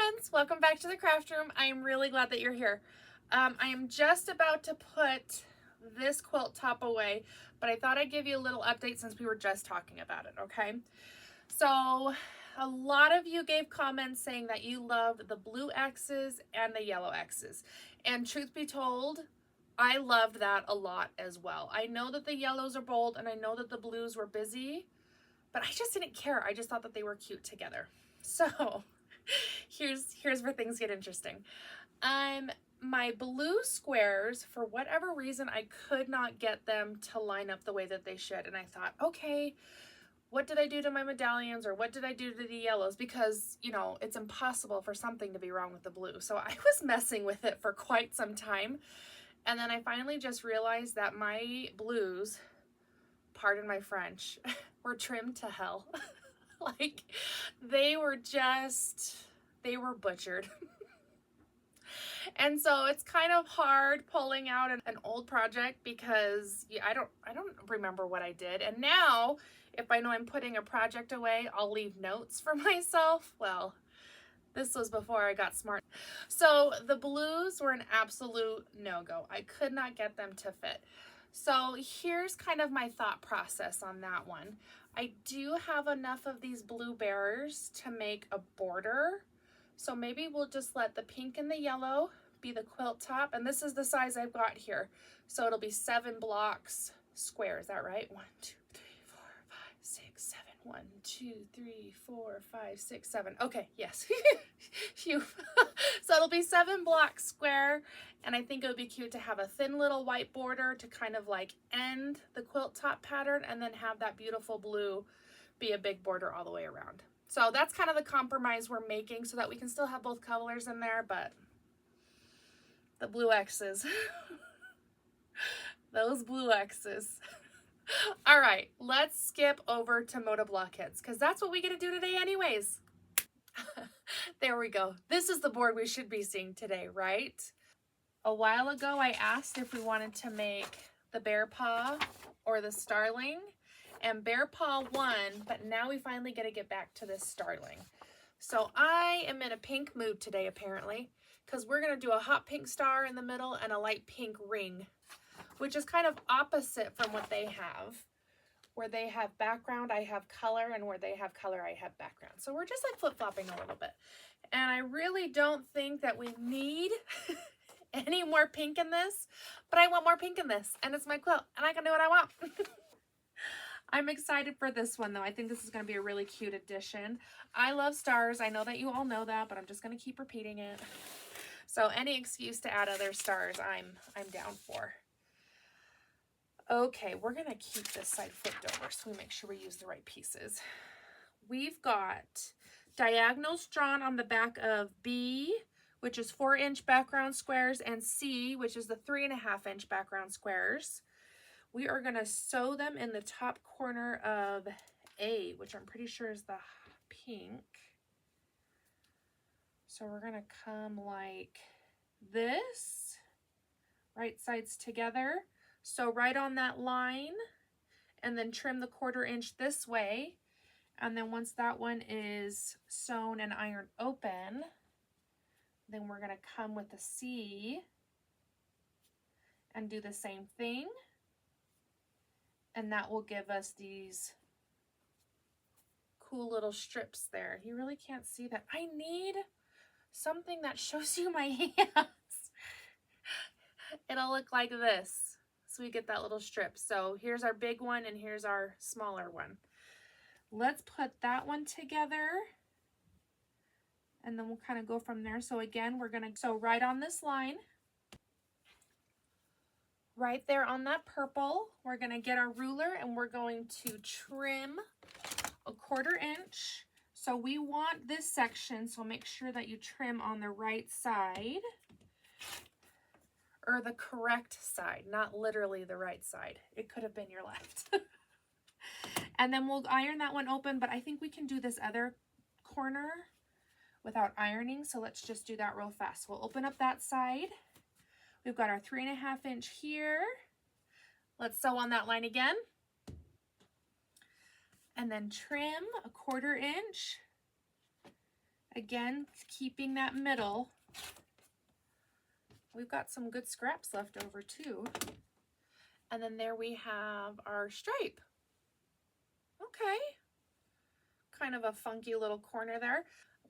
friends, welcome back to the craft room. I am really glad that you're here. I am just about to put this quilt top away, but I thought I'd give you a little update since we were just talking about it, okay? So a lot of you gave comments saying that you loved the blue X's and the yellow X's. And truth be told, I loved that a lot as well. I know that the yellows are bold and I know that the blues were busy, but I just didn't care. I just thought that they were cute together. So here's where things get interesting. My blue squares, for whatever reason, I could not get them to line up the way that they should. And I thought, okay, what did I do to my medallions, or what did I do to the yellows? Because, you know, it's impossible for something to be wrong with the blue. So I was messing with it for quite some time. And then I finally just realized that my blues, pardon my French, were trimmed to hell. Like, they were butchered. And so it's kind of hard pulling out an old project because I don't remember what I did. And now, if I know I'm putting a project away, I'll leave notes for myself. Well, this was before I got smart. So the blues were an absolute no-go. I could not get them to fit. So here's kind of my thought process on that one. I do have enough of these blue bearers to make a border. So maybe we'll just let the pink and the yellow be the quilt top. And this is the size I've got here. So it'll be 7 blocks square. Is that right? 1, 2, 3, 4, 5, 6, 7. 1, 2, 3, 4, 5, 6, 7. Okay, yes. Phew. So it'll be 7 blocks square. And I think it would be cute to have a thin little white border to kind of like end the quilt top pattern, and then have that beautiful blue be a big border all the way around. So that's kind of the compromise we're making so that we can still have both colors in there, but the blue X's. Those blue X's. All right, let's skip over to Moda block kits because that's what we get to do today anyways. There we go. This is the board we should be seeing today, right? A while ago, I asked if we wanted to make the bear paw or the starling, and bear paw won, but now we finally get to get back to this starling. So I am in a pink mood today, apparently, because we're going to do a hot pink star in the middle and a light pink ring, which is kind of opposite from what they have. Where they have background, I have color, and where they have color, I have background. So we're just like flip-flopping a little bit. And I really don't think that we need any more pink in this, but I want more pink in this, and it's my quilt, and I can do what I want. I'm excited for this one, though. I think this is going to be a really cute addition. I love stars. I know that you all know that, but I'm just going to keep repeating it. So any excuse to add other stars, I'm down for. Okay, we're going to keep this side flipped over so we make sure we use the right pieces. We've got diagonals drawn on the back of B, which is 4-inch background squares, and C, which is the 3.5-inch background squares. We are going to sew them in the top corner of A, which I'm pretty sure is the pink. So we're going to come like this, right sides together. So right on that line, and then trim the 1/4 inch this way. And then once that one is sewn and ironed open, then we're going to come with a C and do the same thing. And that will give us these cool little strips there. You really can't see that. I need something that shows you my hands. It'll look like this. So we get that little strip. So here's our big one and here's our smaller one. Let's put that one together. And then we'll kind of go from there. So again, we're going to sew right on this line. Right there on that purple, we're going to get our ruler and we're going to trim a 1/4 inch. So we want this section, so make sure that you trim on the right side, or the correct side, not literally the right side. It could have been your left. And then we'll iron that one open, but I think we can do this other corner without ironing, so let's just do that real fast. We'll open up that side. We've got our 3.5 inch here. Let's sew on that line again. And then trim a 1/4 inch Again, keeping that middle. We've got some good scraps left over too. And then there we have our stripe. Okay. Kind of a funky little corner there.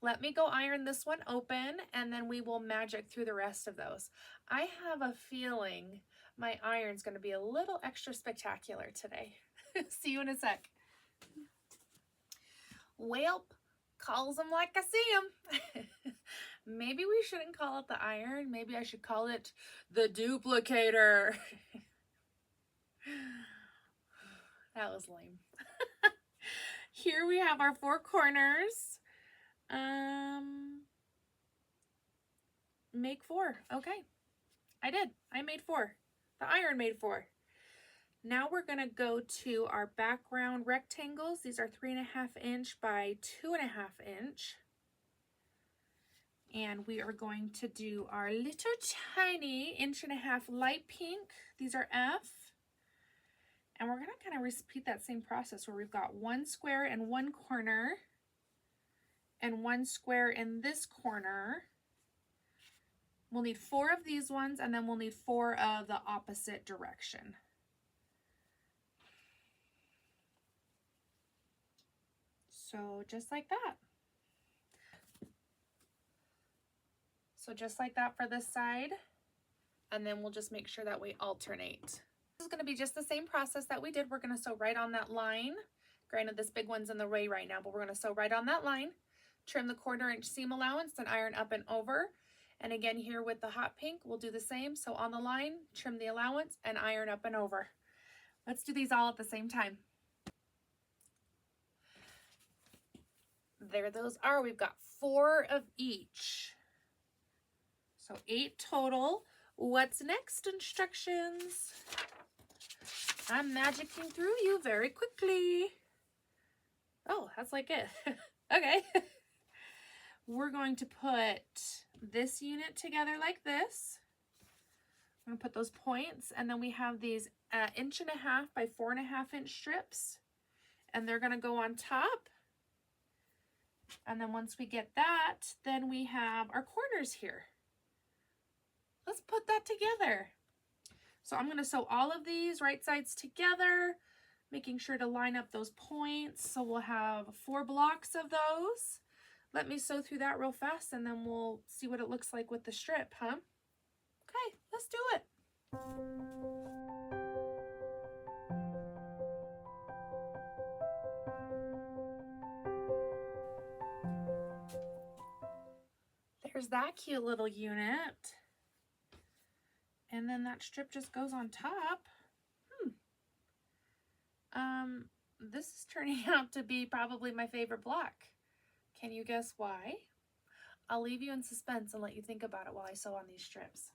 Let me go iron this one open and then we will magic through the rest of those. I have a feeling my iron's going to be a little extra spectacular today. See you in a sec. Welp, calls them like I see them. Maybe we shouldn't call it the iron. Maybe I should call it the duplicator. That was lame. Here we have our 4 corners. Make 4. Okay. I did. I made 4. The iron made 4. Now we're going to go to our background rectangles. These are 3.5 inch by 2.5 inch. And we are going to do our little tiny 1.5 inch light pink. These are F. And we're going to kind of repeat that same process where we've got 1 square in one corner and 1 square in this corner. We'll need 4 of these ones and then we'll need 4 of the opposite direction. So just like that. So just like that for this side. And then we'll just make sure that we alternate. This is going to be just the same process that we did. We're going to sew right on that line. Granted, this big one's in the way right now, but we're going to sew right on that line. Trim the 1/4 inch seam allowance and iron up and over. And again, here with the hot pink, we'll do the same. So on the line, trim the allowance and iron up and over. Let's do these all at the same time. There those are. We've got 4 of each. So 8 total. What's next? Instructions. I'm magicking through you very quickly. Oh, that's like it. Okay. We're going to put this unit together like this. I'm going to put those points, and then we have these 1.5 inch by 4.5 inch strips, and they're going to go on top. And then once we get that, then we have our corners here. Let's put that together. So I'm going to sew all of these right sides together, making sure to line up those points. So we'll have 4 blocks of those. Let me sew through that real fast and then we'll see what it looks like with the strip, huh? Okay, let's do it. There's that cute little unit. And then that strip just goes on top. This is turning out to be probably my favorite block. Can you guess why? I'll leave you in suspense and let you think about it while I sew on these strips.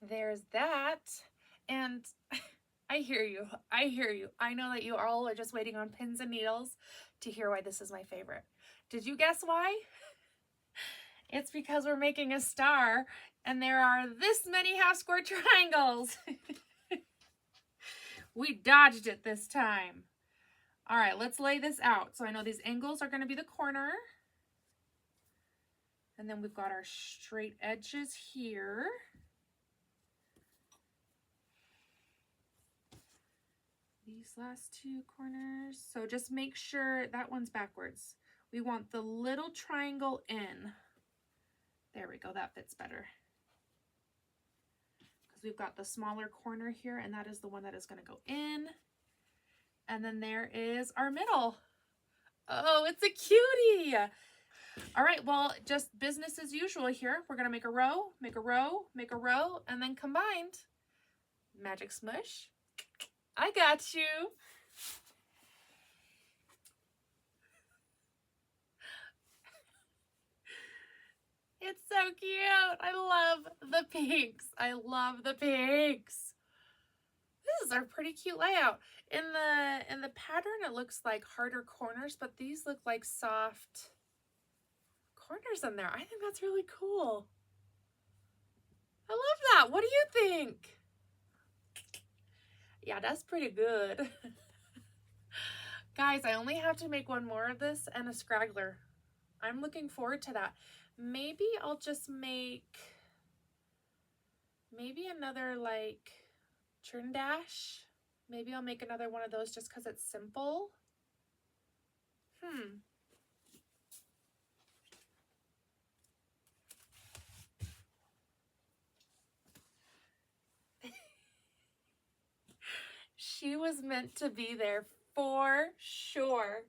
There's that. And I hear you. I hear you. I know that you all are just waiting on pins and needles to hear why this is my favorite. Did you guess why? It's because we're making a star and there are this many half square triangles. We dodged it this time. All right, let's lay this out. So I know these angles are going to be the corner. And then we've got our straight edges here. These last 2 corners. So just make sure that one's backwards. We want the little triangle in. There we go, that fits better. Because we've got the smaller corner here, and that is the one that is going to go in. And then there is our middle. Oh, it's a cutie. All right, well, just business as usual here. We're going to make a row, make a row, make a row, and then combined. Magic smush. I got you. It's so cute. I love the pinks. I love the pinks. This is a pretty cute layout. In the pattern, it looks like harder corners, but these look like soft corners in there. I think that's really cool. I love that. What do you think? Yeah, that's pretty good. Guys, I only have to make one more of this and a scraggler. I'm looking forward to that. Maybe I'll just make another like churn dash. Maybe I'll make another one of those just because it's simple. She was meant to be there for sure.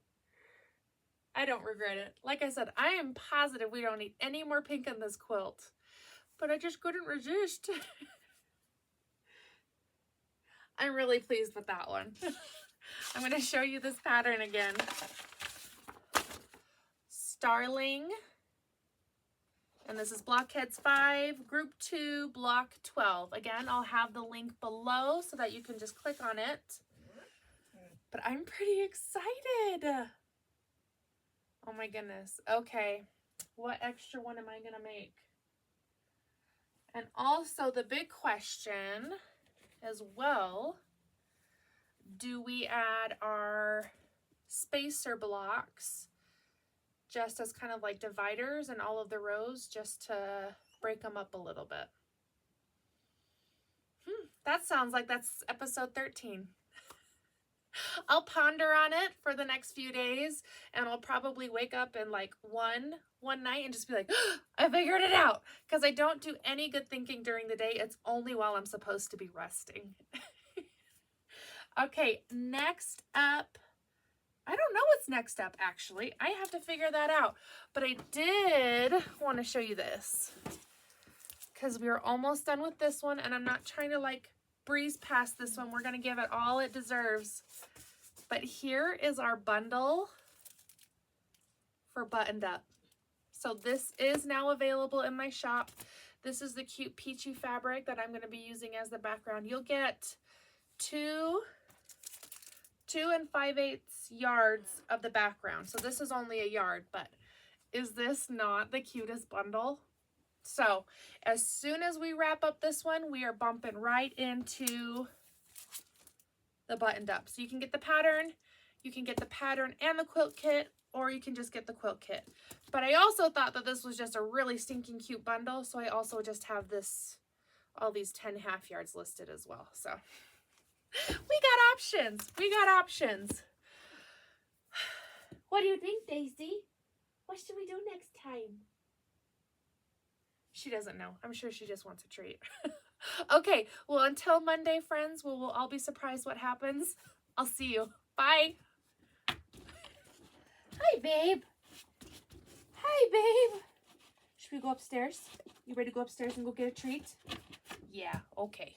I don't regret it. Like I said, I am positive we don't need any more pink in this quilt, but I just couldn't resist. I'm really pleased with that one. I'm going to show you this pattern again. Starling, and this is Blockheads 5, Group 2, Block 12. Again, I'll have the link below so that you can just click on it. But I'm pretty excited. Oh my goodness. Okay, what extra one am I going to make? And also the big question as well, do we add our spacer blocks just as kind of like dividers in all of the rows just to break them up a little bit? That sounds like that's episode 13. I'll ponder on it for the next few days, and I'll probably wake up in like one night and just be like, oh, I figured it out, because I don't do any good thinking during the day. It's only while I'm supposed to be resting. Okay, next up, I don't know what's next up, actually. I have to figure that out. But I did want to show you this because we are almost done with this one, and I'm not trying to like breeze past this one. We're going to give it all it deserves. But here is our bundle for Buttoned Up. So this is now available in my shop. This is the cute peachy fabric that I'm going to be using as the background. You'll get 2 5/8 yards of the background. So this is only a yard, but is this not the cutest bundle? So as soon as we wrap up this one, we are bumping right into the Buttoned Up. So you can get the pattern, and the quilt kit, or you can just get the quilt kit. But I also thought that this was just a really stinking cute bundle, so I also just have this, all these 10 half yards listed as well. So we got options. We got options. What do you think, Daisy? What should we do next time? She doesn't know. I'm sure she just wants a treat. Okay, well, until Monday, friends, we'll all be surprised what happens. I'll see you. Bye. Hi, babe. Hi, babe. Should we go upstairs? You ready to go upstairs and go get a treat? Yeah, okay.